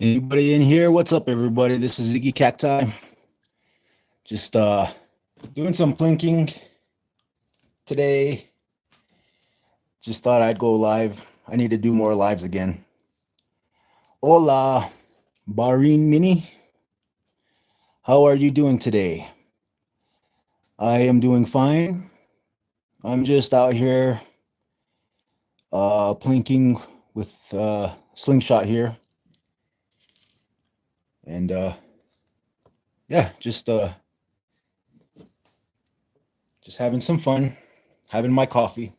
Anybody in here? What's up, everybody? This is Iggycacti. Just doing some plinking today. Just thought I'd go live. I need to do more lives again. Hola, Barin Mini. How are you doing today? I am doing fine. I'm just out here plinking with slingshot here. And yeah, just having some fun, having my coffee.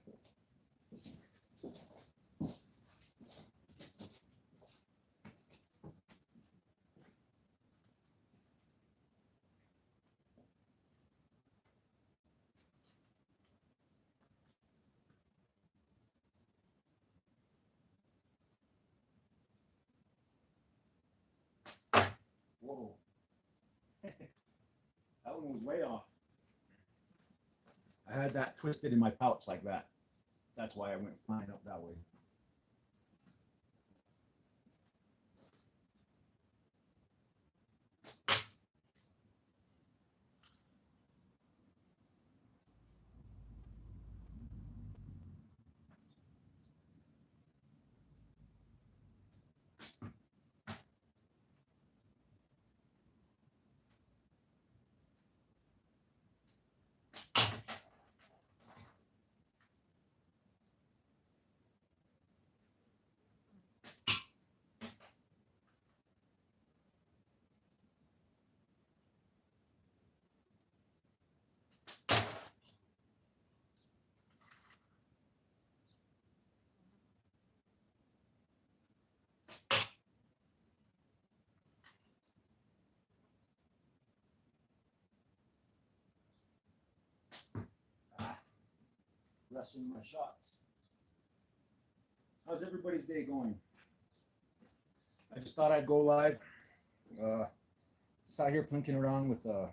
Whoa. That one was way off. I had that twisted in my pouch like that. That's why I went flying up that way. Rushing my shots. How's everybody's day going? I just thought I'd go live. Just out here plinking around with a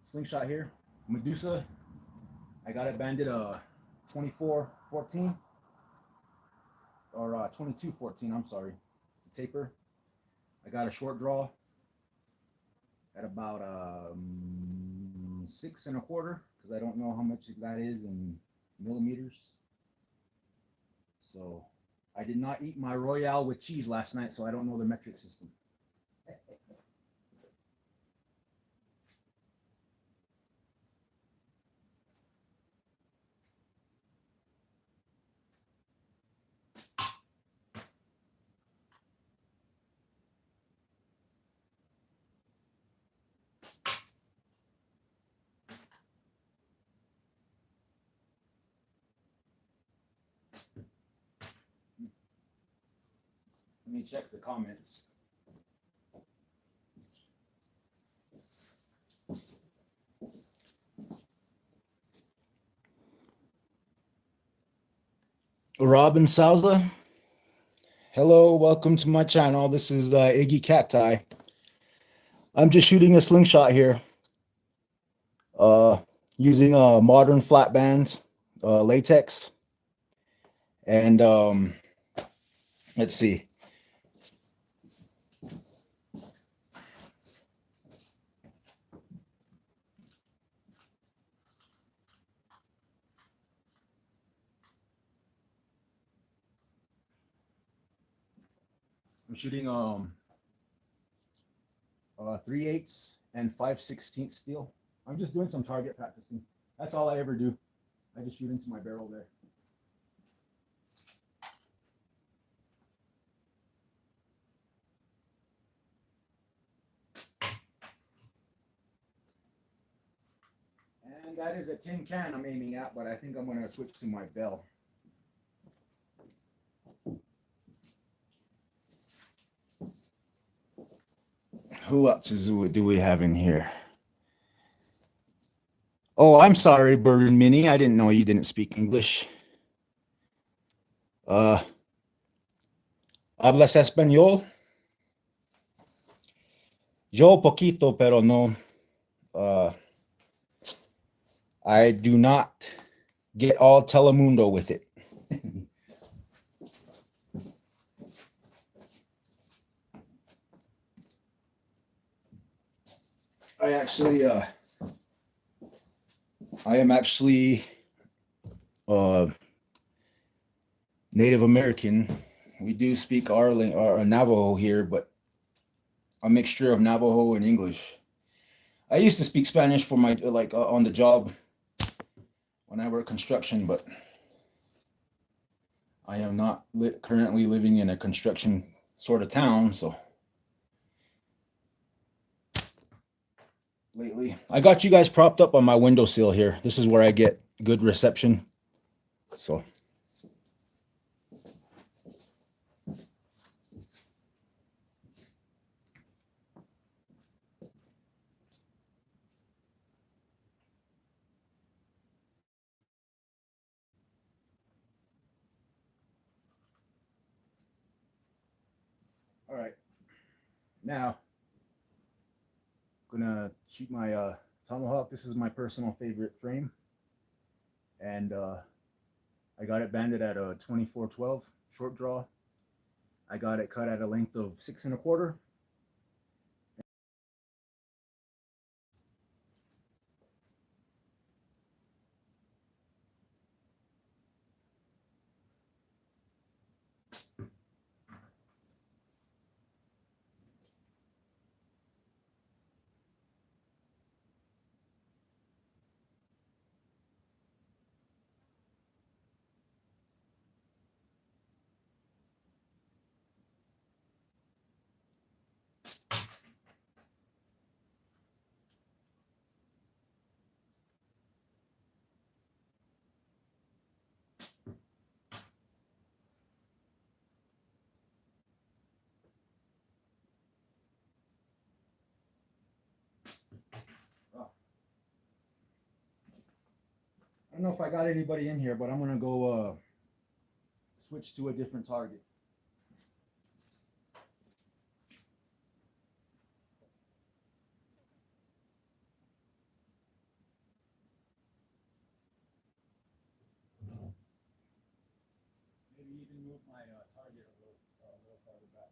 slingshot here. Medusa. I got it banded 24-14 or 22-14. I'm sorry. The taper. I got a short draw at about 6 1/4 because I don't know how much that is in millimeters. So I did not eat my Royale with cheese last night, so I don't know the metric system. Let me check the comments. Robin Salza. Hello, welcome to my channel. This is Iggycacti. I'm just shooting a slingshot here. Using modern flat bands, latex. And let's see. I'm shooting 3/8 and 5/16 steel. I'm just doing some target practicing. That's all I ever do. I just shoot into my barrel there. And that is a tin can I'm aiming at, but I think I'm going to switch to my bell. Who else do we have in here? Oh, I'm sorry, Burden Mini. I didn't know you didn't speak English. ¿Hablas español? Yo poquito, pero no. I do not get all Telemundo with it. actually I am actually uh Native American. We do speak our Navajo here, but a mixture of Navajo and English. I used to speak Spanish for my on the job when I work construction, but I am not currently living in a construction sort of town, so lately I got you guys propped up on my windowsill here. This is where I get good reception. So all right. Now I'm gonna shoot my tomahawk. This is my personal favorite frame, and I got it banded at a 24-12 short draw. I got it cut at a length of 6 1/4. Oh, I don't know if I got anybody in here, but I'm gonna go switch to a different target. Maybe even move my target a little farther back.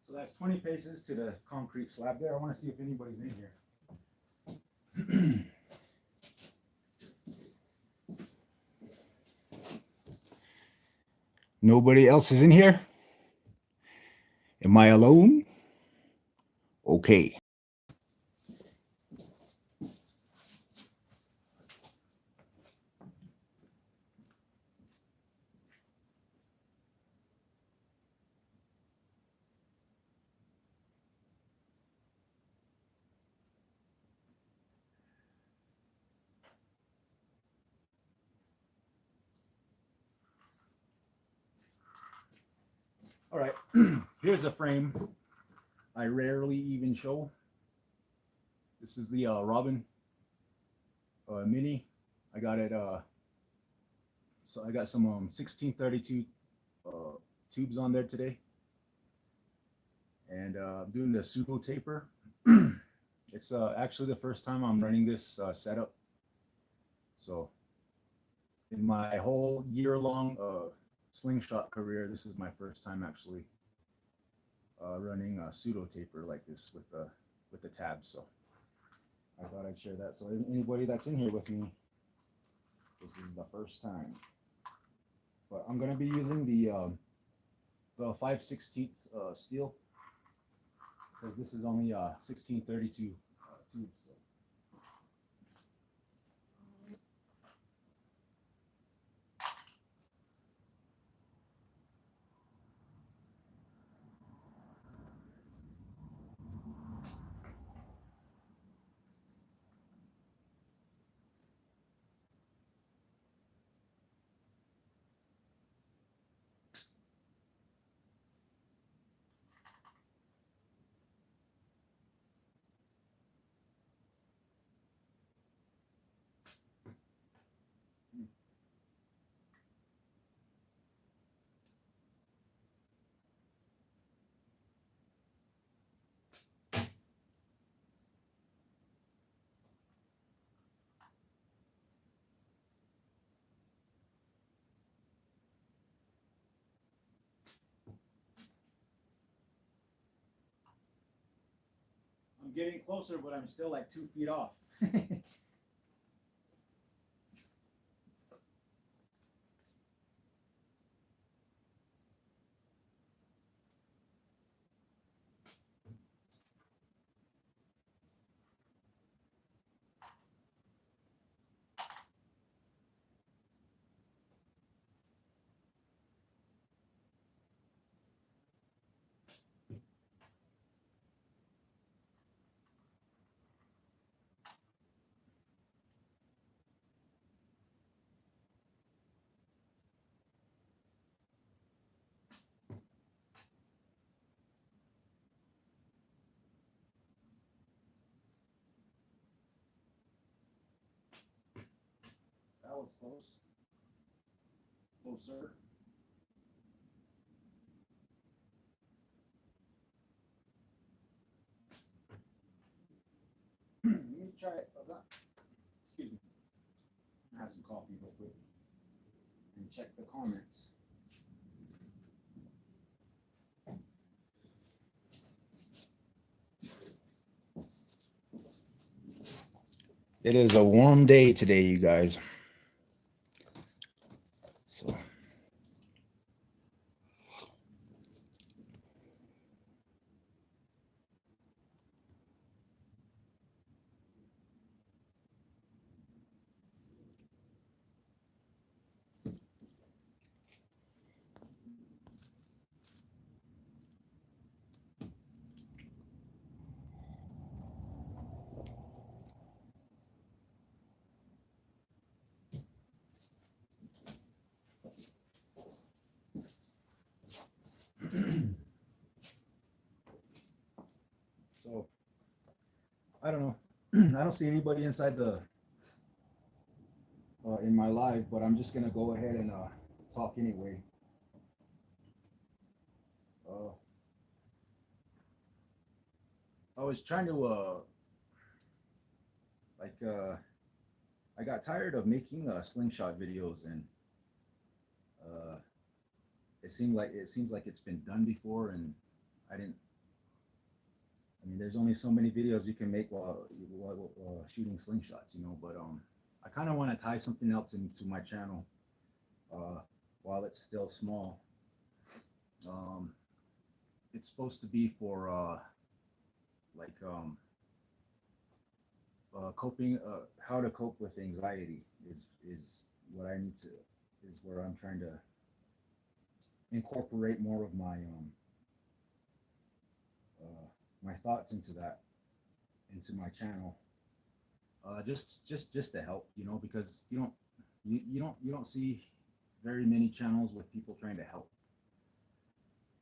So that's 20 paces to the concrete slab there. I want to see if anybody's in here. Nobody else is in here? Am I alone? Okay. All right, here's a frame I rarely even show. This is the Robin Mini. I got it. So I got some 1632 tubes on there today, and I'm doing the pseudo taper. It's actually the first time I'm running this setup. So in my whole year-long slingshot career, this is my first time actually running a pseudo taper like this with the tabs. So I thought I'd share that. So anybody that's in here with me, this is the first time. But I'm gonna be using the 5/16 steel, because this is only 1632 tubes. So. I'm getting closer, but I'm still like 2 feet off. That was close. Closer. Let me try it. Excuse me. Have some coffee real quick and check the comments. It is a warm day today, you guys. So. So I don't know. I don't see anybody inside the in my live, but I'm just gonna go ahead and talk anyway. I was trying to I got tired of making slingshot videos, and uh, it seems like it's been done before, and I didn't I mean, there's only so many videos you can make while shooting slingshots, you know. But I kind of want to tie something else into my channel uh, while it's still small. Um, it's supposed to be for like coping, how to cope with anxiety is what I need to is where I'm trying to incorporate more of my thoughts into that into my channel. Just to help, you know, because you don't see very many channels with people trying to help.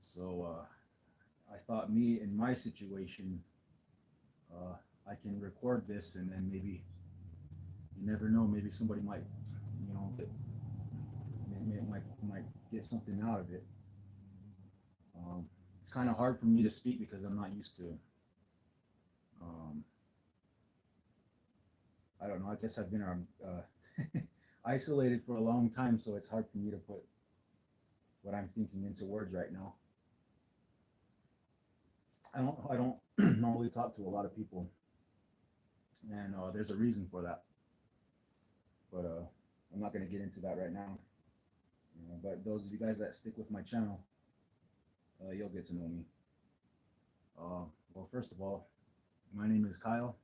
So I thought me in my situation, uh, I can record this, and then maybe you never know, maybe somebody might, you know, might get something out of it. Um, it's kind of hard for me to speak because I'm not used to. Um, I don't know. I guess I've been isolated for a long time, so it's hard for me to put what I'm thinking into words right now. I don't normally talk to a lot of people, and there's a reason for that. But I'm not going to get into that right now. You know, but those of you guys that stick with my channel, you'll get to know me. Well, first of all, my name is Kyle.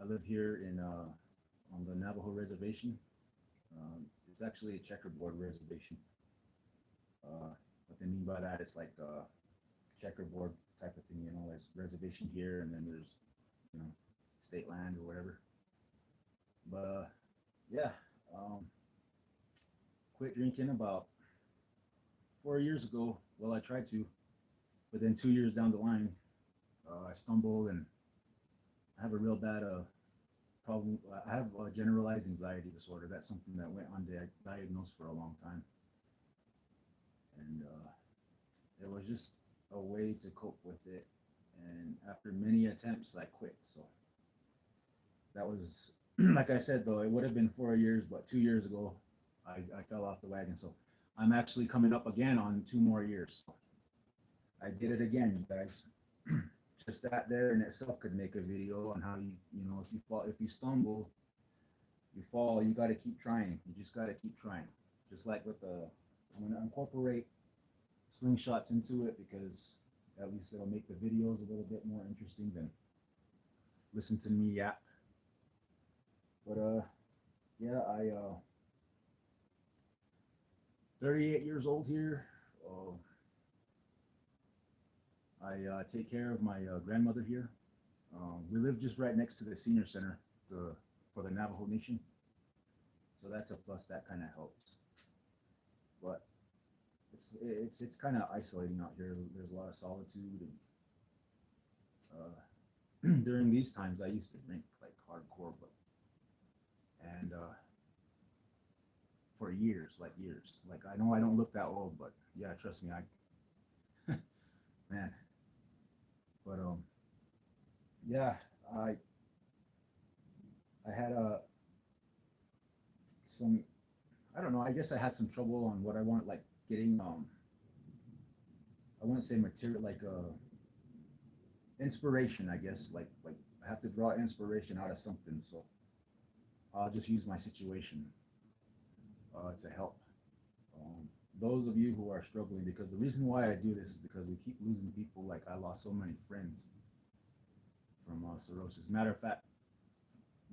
I live here in on the Navajo reservation. It's actually a checkerboard reservation. What they mean by that is like checkerboard type of thing. You know, there's reservation here, and then there's, you know, state land or whatever. But yeah, um, quit drinking about 4 years ago. Well, I tried to, but then 2 years down the line, I stumbled, and I have a real bad problem. I have a generalized anxiety disorder. That's something that went undiagnosed for a long time, and it was just a way to cope with it. And after many attempts, I quit. So that was, like I said, though, it would have been 4 years, but 2 years ago, I fell off the wagon. So I'm actually coming up again on 2 more years. So I did it again, you guys. Just that there in itself could make a video on how you know, if you fall, if you stumble, you fall, you got to keep trying. You just got to keep trying. Just like with the, I'm going to incorporate slingshots into it, because at least it'll make the videos a little bit more interesting than listen to me yap. But yeah, 38 years old here. I take care of my grandmother here. We live just right next to the senior center for the Navajo Nation, so that's a plus. That kind of helps. But it's kind of isolating out here. There's a lot of solitude, and during these times, I used to drink like hardcore, but and for years, like years. Like, I know I don't look that old, but yeah, trust me, I man. But yeah, I I had some, I don't know. I guess I had some trouble on what I want, like getting I wouldn't say material, like inspiration. I guess like I have to draw inspiration out of something, so I'll just use my situation to help those of you who are struggling. Because the reason why I do this is because we keep losing people. Like, I lost so many friends from cirrhosis. Matter of fact,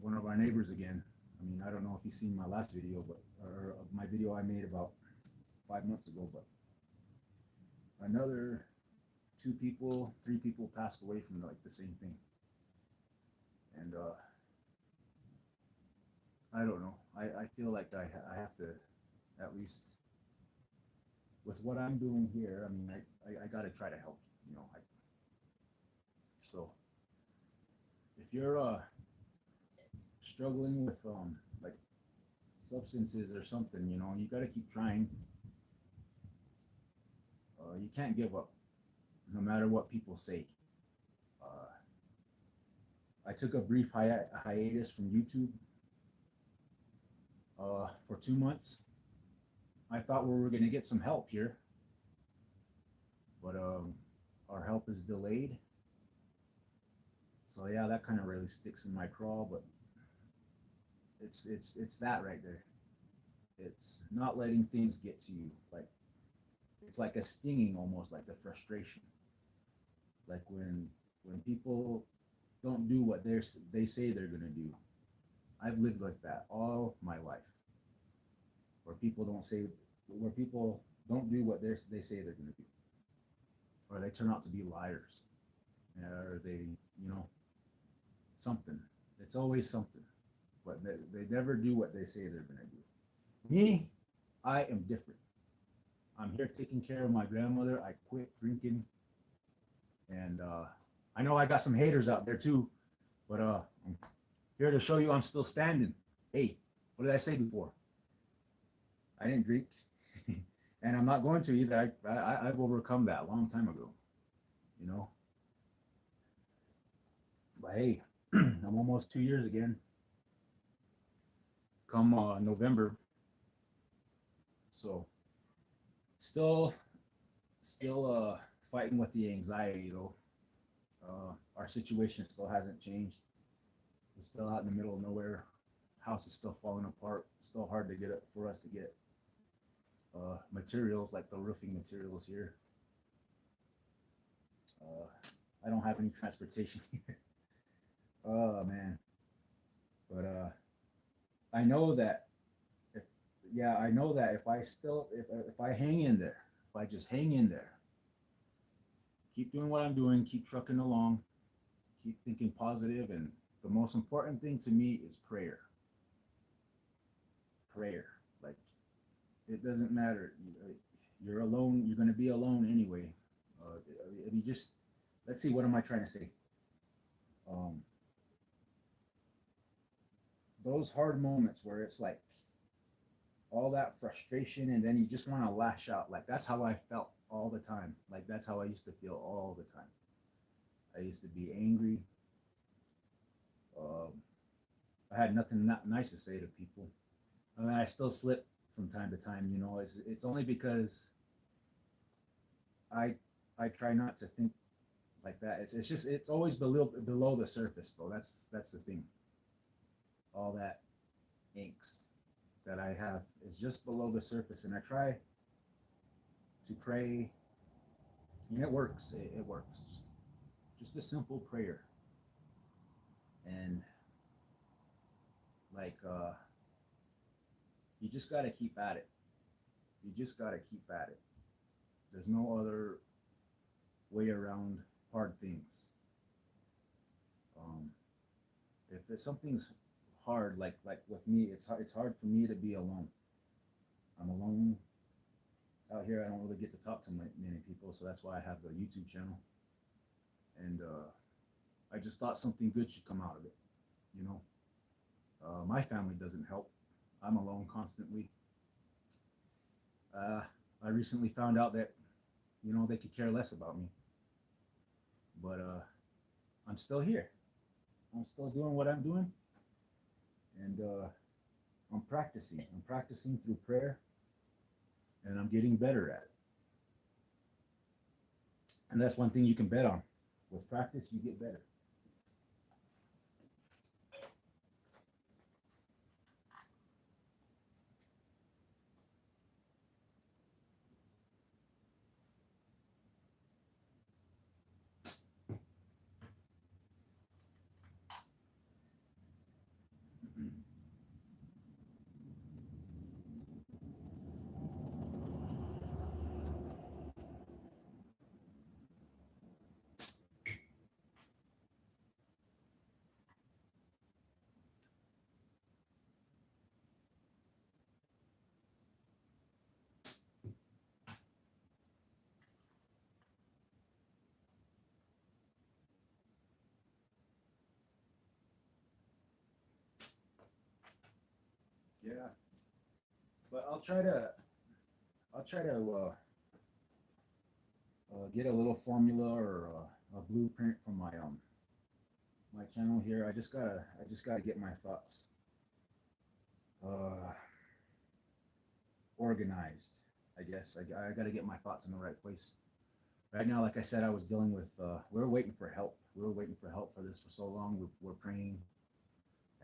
one of our neighbors again. I mean, I don't know if you've seen my last video, but or my video I made about 5 months ago, but another 2 people, 3 people passed away from like the same thing. And I don't know. I feel like I have to, at least with what I'm doing here. I mean, I got to try to help. You know, so if you're struggling with like substances or something, you know, you got to keep trying. You can't give up, no matter what people say. Uh, I took a brief hiatus from YouTube for 2 months. I thought we were going to get some help here, but our help is delayed. So yeah, that kind of really sticks in my craw, but it's that right there. It's not letting things get to you. Like it's like a stinging, almost like the frustration. Like when people don't do what they say they're gonna do. I've lived like that all my life, where people don't do what they say they're gonna do, or they turn out to be liars, or they, you know, something. It's always something, but they never do what they say they're gonna do. Me, I am different. I'm here taking care of my grandmother. I quit drinking, and I know I got some haters out there too, but I'm here to show you I'm still standing. Hey, what did I say before? I didn't drink, and I'm not going to either. I've overcome that a long time ago, you know. But hey, I'm almost 2 years again. Come November, so still, still fighting with the anxiety though. Our situation still hasn't changed. We're still out in the middle of nowhere. House is still falling apart. Still hard to get it for us to get materials like the roofing materials here. Uh, I don't have any transportation here. Oh man, but I know that if yeah, I know that if I hang in there, if I just hang in there, keep doing what I'm doing, keep trucking along, keep thinking positive, and the most important thing to me is prayer. Prayer, like it doesn't matter. You're alone. You're gonna be alone anyway. If you just let's see, what am I trying to say? Um, those hard moments where it's like all that frustration and then you just want to lash out, like that's how I felt all the time. Like that's how I used to feel all the time. I used to be angry. um, I had nothing not nice to say to people. I mean, I still slip from time to time, you know. It's only because i I try not to think like that. It's just it's always below the surface though. That's the thing. All that angst that I have is just below the surface, and I try to pray, and it works. It works. Just a simple prayer, and like you just got to keep at it. You just got to keep at it. There's no other way around hard things. Um, if something's hard, like with me, it's hard for me to be alone. I'm alone out here. I don't really get to talk to many people, so that's why I have the YouTube channel. And I just thought something good should come out of it. You know, my family doesn't help. I'm alone constantly. Uh, I recently found out that they could care less about me, but I'm still here. I'm still doing what I'm doing, and I'm practicing. I'm practicing through prayer, and I'm getting better at it. And that's one thing you can bet on. With practice, you get better. Yeah, but I'll try to get a little formula or a blueprint from my channel here. I just gotta get my thoughts uh, organized. I guess I got to get my thoughts in the right place. right now, like I said, I was dealing with. We were waiting for help. We were waiting for help for this for so long. We're praying,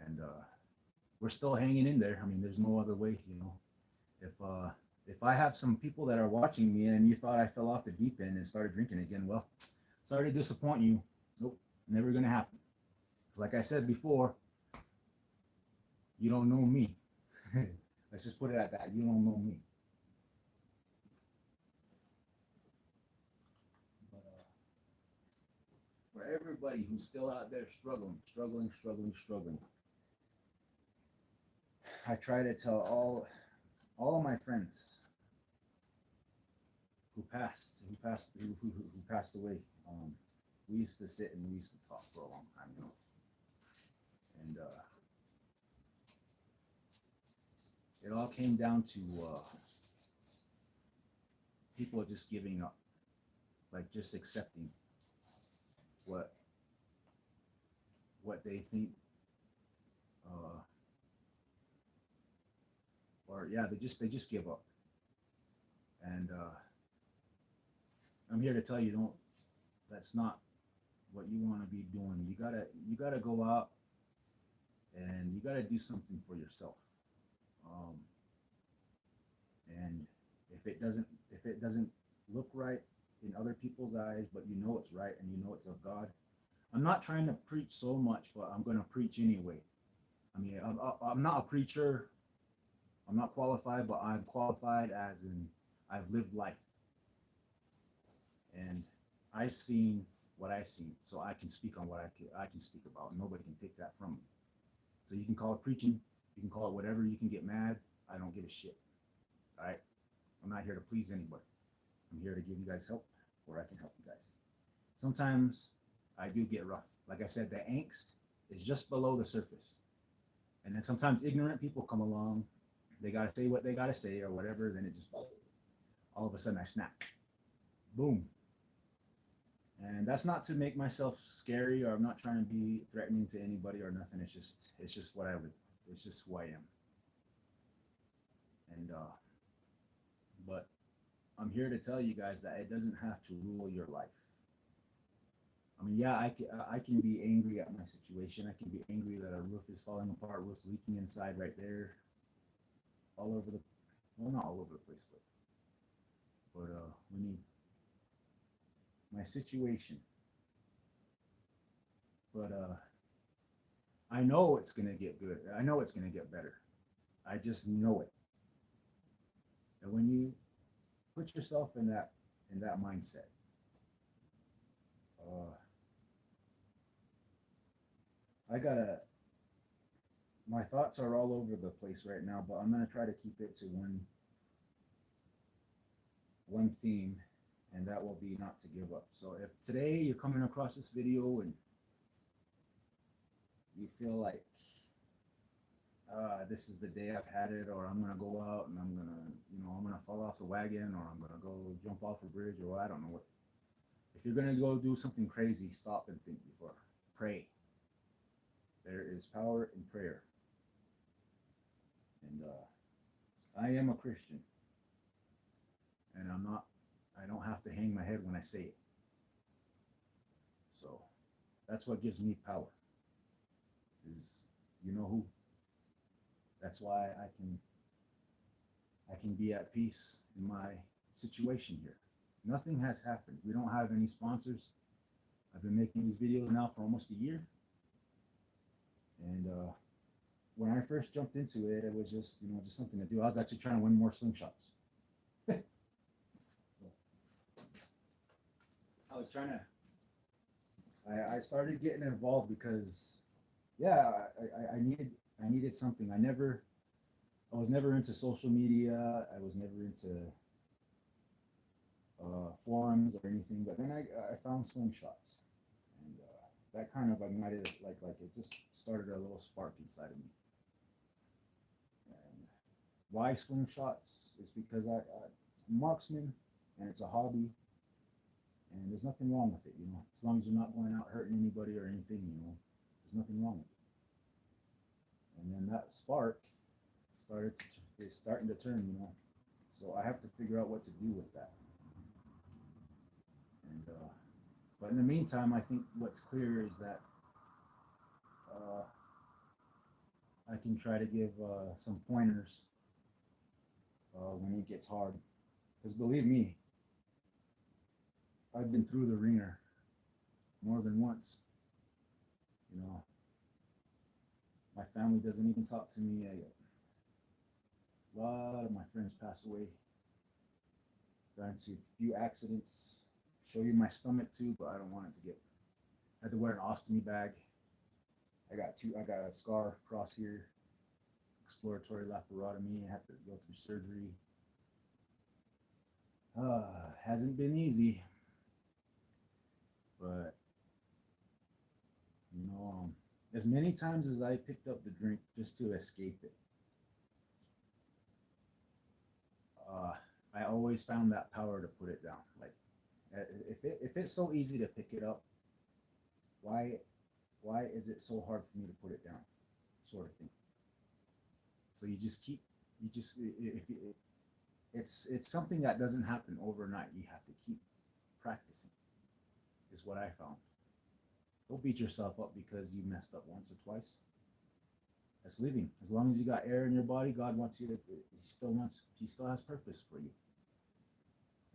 and we're still hanging in there. I mean, there's no other way, you know. If I have some people that are watching me and you thought I fell off the deep end and started drinking again, well, sorry to disappoint you. Nope, never gonna happen. Like I said before, you don't know me. Let's just put it at that. You don't know me. But for everybody who's still out there struggling, I try to tell all of my friends who passed away. We used to sit and we used to talk for a long time, you know. And it all came down to people just giving up, like just accepting what they think, or yeah, they just give up. And I'm here to tell you, don't. That's not what you want to be doing. You gotta go out and you gotta do something for yourself. Um, and if it doesn't look right in other people's eyes, but you know it's right and you know it's of God. I'm not trying to preach so much, but I'm going to preach anyway. I mean, I'm not a preacher. I'm not qualified, but I'm qualified as in I've lived life. And I've seen what I've seen, so I can speak on what I can speak about. Nobody can take that from me. So you can call it preaching, you can call it whatever. You can get mad. I don't give a shit. All right, I'm not here to please anybody. I'm here to give you guys help where I can help you guys. Sometimes I do get rough. Like I said, the angst is just below the surface. And then sometimes ignorant people come along. They got to say what they got to say or whatever. Then it just, all of a sudden I snap. Boom. And that's not to make myself scary, or I'm not trying to be threatening to anybody or nothing. It's just what I live. It's just who I am. And but I'm here to tell you guys that it doesn't have to rule your life. I mean, yeah, I can be angry at my situation. I can be angry that a roof is falling apart, roof leaking inside right there, all over the, well, not all over the place, but we need my situation. But I know it's gonna get good. I know it's gonna get better. I just know it. And when you put yourself in that mindset, uh, I gotta. My thoughts are all over the place right now, but I'm gonna try to keep it to one theme, and that will be not to give up. So if today you're coming across this video and you feel like this is the day I've had it, or I'm gonna go out and I'm gonna fall off the wagon, or I'm gonna go jump off a bridge, or I don't know what. If you're gonna go do something crazy, stop and think before. Pray. There is power in prayer. And I am a Christian, and I don't have to hang my head when I say it. So that's what gives me power. Is you know who. That's why I can be at peace in my situation here. Nothing has happened. We don't have any sponsors. I've been making these videos now for almost a year. And when I first jumped into it, it was just something to do. I was actually trying to win more slingshots. So I was trying to. I started getting involved because, yeah, I needed something. I was never into social media. I was never into forums or anything. But then I found slingshots, and that kind of ignited like it just started a little spark inside of me. And why slingshots? Is because I'm a marksman, and it's a hobby, and there's nothing wrong with it, as long as you're not going out hurting anybody or anything, there's nothing wrong with it. And then that spark is starting to turn, so I have to figure out what to do with that. And but in the meantime, I think what's clear is that I can try to give some pointers when it gets hard. Because believe me, I've been through the ringer more than once. You know, my family doesn't even talk to me. A lot of my friends passed away. Got into a few accidents. Show you my stomach too, but I don't want it to get. I had to wear an ostomy bag. I got a scar across here. Exploratory laparotomy. I had to go through surgery. Hasn't been easy, but you know, as many times as I picked up the drink just to escape it, I always found that power to put it down. Like, if it's so easy to pick it up, why is it so hard for me to put it down, sort of thing. So it's something that doesn't happen overnight. You have to keep practicing, is what I found. Don't beat yourself up because you messed up once or twice. That's living. As long as you got air in your body, God wants you to. He still has purpose for you.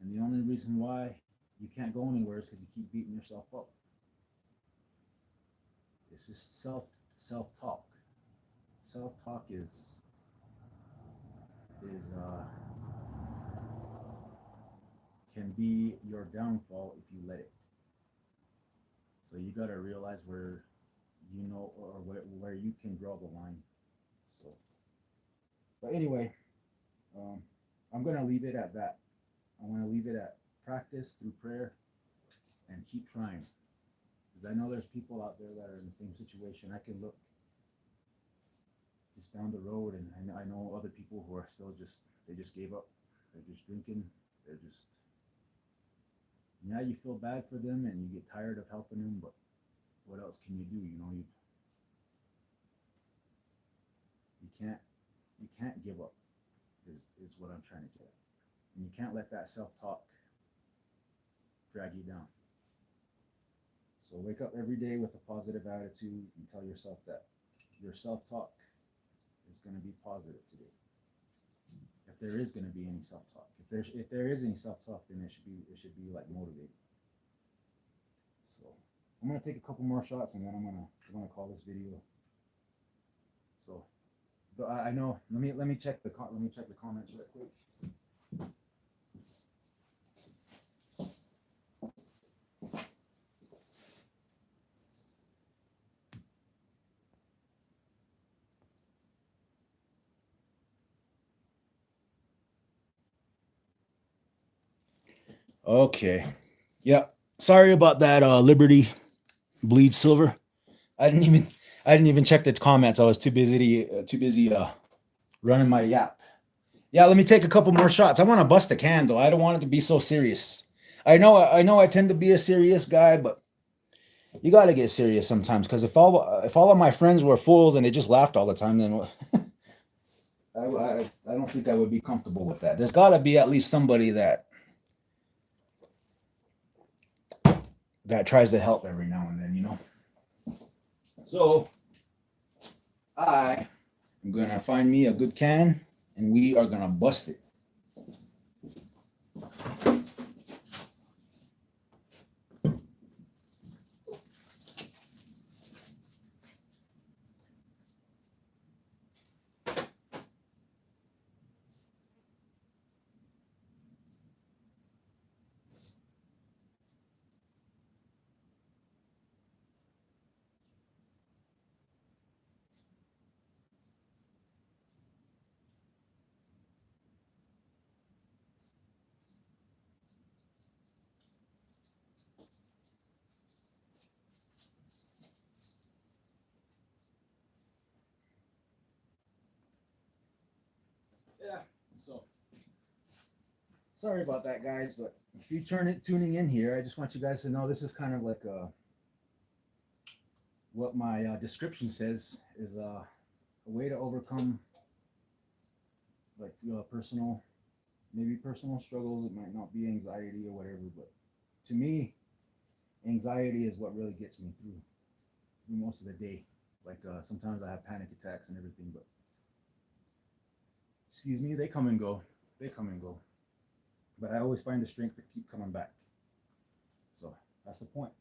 And the only reason why you can't go anywhere is because you keep beating yourself up. It's just self talk. Self talk is can be your downfall if you let it. So you got to realize where you know, or where you can draw the line. So, but anyway, I'm gonna leave it at that. I want to leave it at practice through prayer and keep trying, because I know there's people out there that are in the same situation. I can look just down the road, and I know other people who are still they just gave up. They're just drinking. They're just, yeah, you feel bad for them and you get tired of helping them, but what else can you do? You know, you can't give up is what I'm trying to get at. And you can't let that self-talk drag you down. So wake up every day with a positive attitude and tell yourself that your self-talk is going to be positive today. If there is going to be any self-talk, if there is any self-talk, then it should be like motivating. So I'm going to take a couple more shots, and then I'm going to call this video. So, but I know. Let me check the comments real quick. Okay. Yeah. Sorry about that. Liberty bleeds silver. I didn't even I didn't even check the comments. I was too busy running my yap. Yeah. Let me take a couple more shots. I want to bust a can though. I don't want it to be so serious. I know. I tend to be a serious guy, but you got to get serious sometimes. Because if all of my friends were fools and they just laughed all the time, then I don't think I would be comfortable with that. There's got to be at least somebody that tries to help every now and then, you know. So I am gonna find me a good can, and we are gonna bust it. Yeah. So sorry about that, guys, but if you tuning in here, I just want you guys to know this is kind of like what my description says is a way to overcome like personal struggles. It might not be anxiety or whatever, but to me, anxiety is what really gets me through most of the day. Like sometimes I have panic attacks and everything, but excuse me, they come and go. They come and go. But I always find the strength to keep coming back. So that's the point.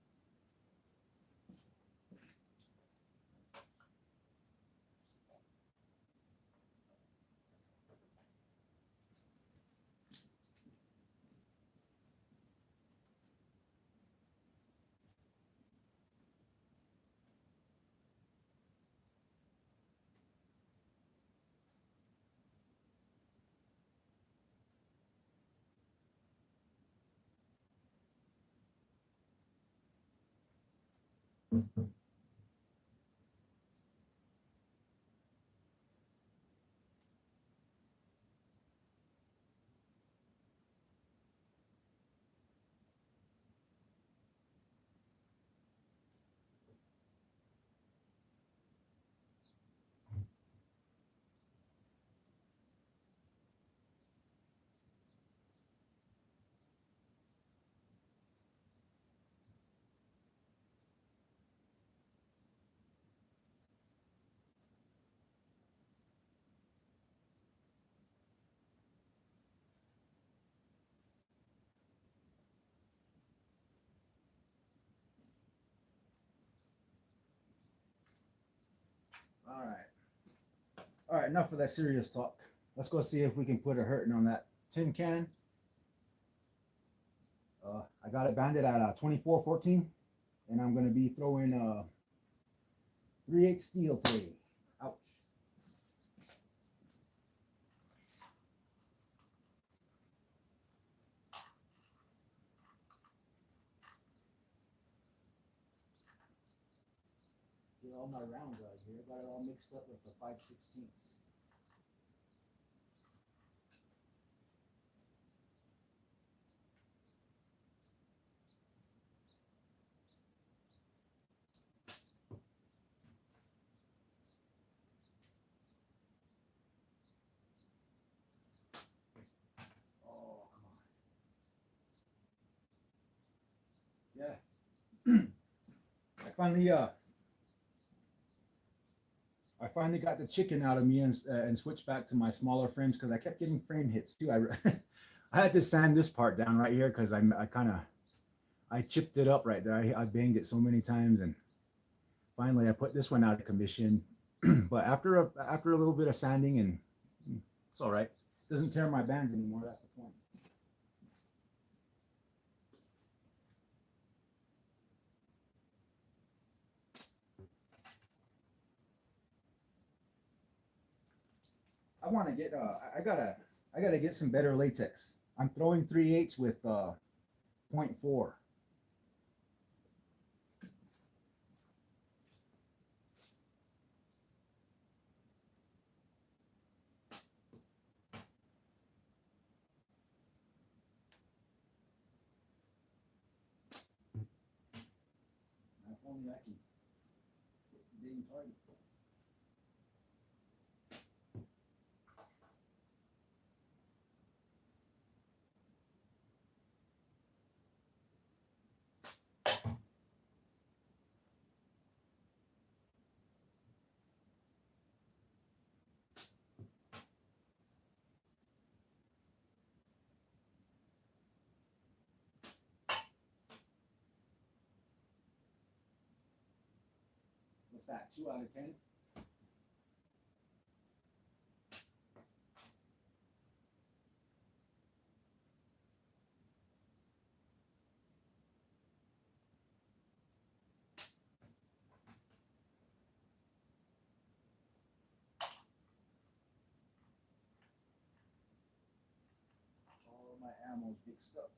All right. All right, enough of that serious talk. Let's go see if we can put a hurting on that tin can. I got it banded at 2414, and I'm going to be throwing 3/8 steel today. Ouch. Get all my rounds out here. Got it all mixed up with the 5/16. Oh, come on. Yeah. I finally got the chicken out of me and switched back to my smaller frames because I kept getting frame hits too. I had to sand this part down right here because I kind of I chipped it up right there. I banged it so many times, and finally I put this one out of commission. But after a little bit of sanding, and it's all right. It doesn't tear my bands anymore. That's the point. I want to get I gotta get some better latex. I'm throwing 3/8 with 0.4. If only I can hit the dang target. What's that? 2 out of 10. All of my ammo's mixed up.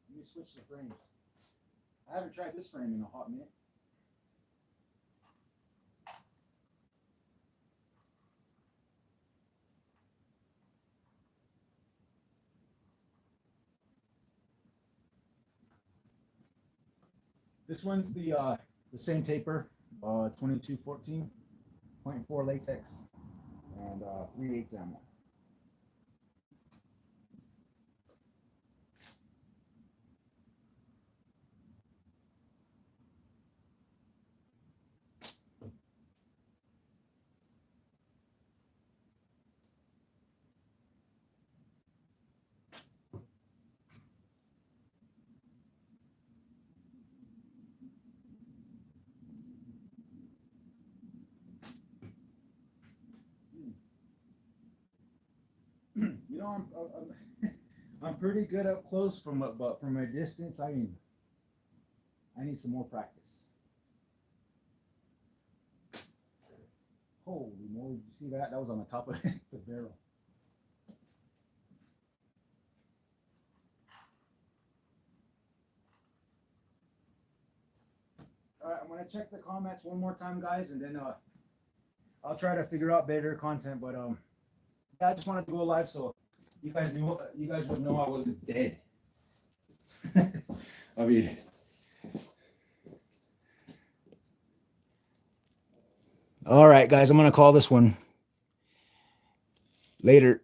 Let me switch the frames. I haven't tried this frame in a hot minute. This one's the same taper, 2214.4 latex, and 3/8 ammo. You know, I'm pretty good up close but from a distance, I need some more practice. Holy moly! Did you see that? That was on the top of the barrel. All right, I'm gonna check the comments one more time, guys, and then I'll try to figure out better content. But yeah, I just wanted to go live so you guys would know I wasn't dead. I mean, all right, guys, I'm gonna call this one later.